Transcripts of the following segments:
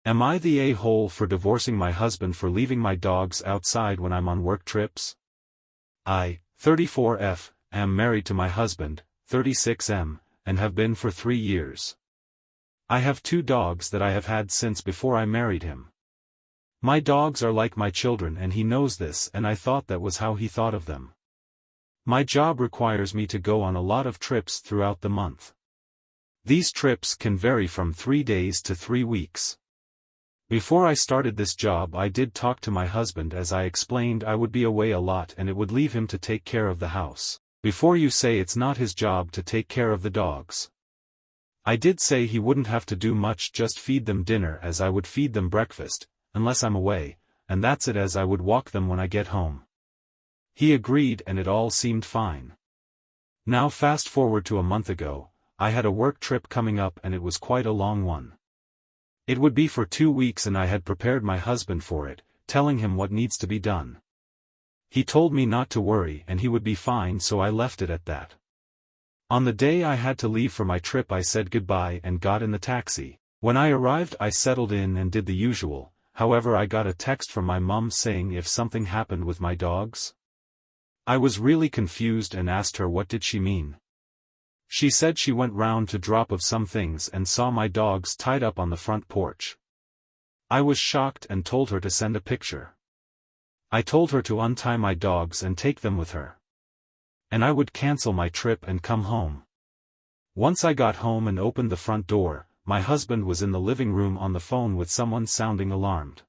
Am I the a-hole for divorcing my husband for leaving my dogs outside when I'm on work trips? I, 34F, am married to my husband, 36M, and have been for 3 years. I have 2 dogs that I have had since before I married him. My dogs are like my children and he knows this, and I thought that was how he thought of them. My job requires me to go on a lot of trips throughout the month. These trips can vary from 3 days to 3 weeks. Before I started this job I did talk to my husband as I explained I would be away a lot and it would leave him to take care of the house. Before you say it's not his job to take care of the dogs. I did say he wouldn't have to do much, just feed them dinner as I would feed them breakfast, unless I'm away, and that's it, as I would walk them when I get home. He agreed and it all seemed fine. Now fast forward to a month ago, I had a work trip coming up and it was quite a long one. It would be for 2 weeks and I had prepared my husband for it, telling him what needs to be done. He told me not to worry and he would be fine, so I left it at that. On the day I had to leave for my trip I said goodbye and got in the taxi. When I arrived I settled in and did the usual, however I got a text from my mum saying if something happened with my dogs. I was really confused and asked her what did she mean. She said she went round to drop off some things and saw my dogs tied up on the front porch. I was shocked and told her to send a picture. I told her to untie my dogs and take them with her. And I would cancel my trip and come home. Once I got home and opened the front door, my husband was in the living room on the phone with someone sounding alarmed.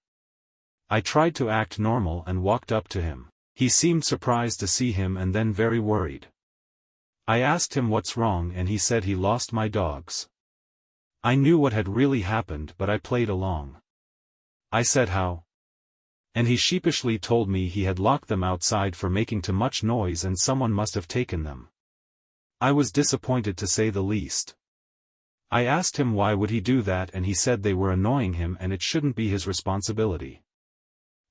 I tried to act normal and walked up to him. He seemed surprised to see him and then very worried. I asked him what's wrong and he said he lost my dogs. I knew what had really happened but I played along. I said how? And he sheepishly told me he had locked them outside for making too much noise and someone must have taken them. I was disappointed to say the least. I asked him why would he do that and he said they were annoying him and it shouldn't be his responsibility.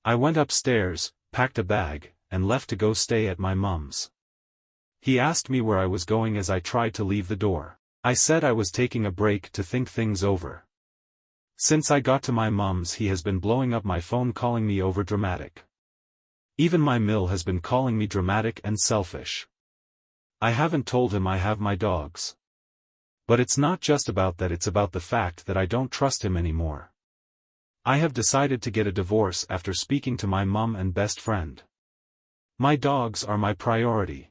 I went upstairs, packed a bag, and left to go stay at my mum's. He asked me where I was going as I tried to leave the door. I said I was taking a break to think things over. Since I got to my mum's he has been blowing up my phone calling me over dramatic. Even my mill has been calling me dramatic and selfish. I haven't told him I have my dogs. But it's not just about that, it's about the fact that I don't trust him anymore. I have decided to get a divorce after speaking to my mum and best friend. My dogs are my priority.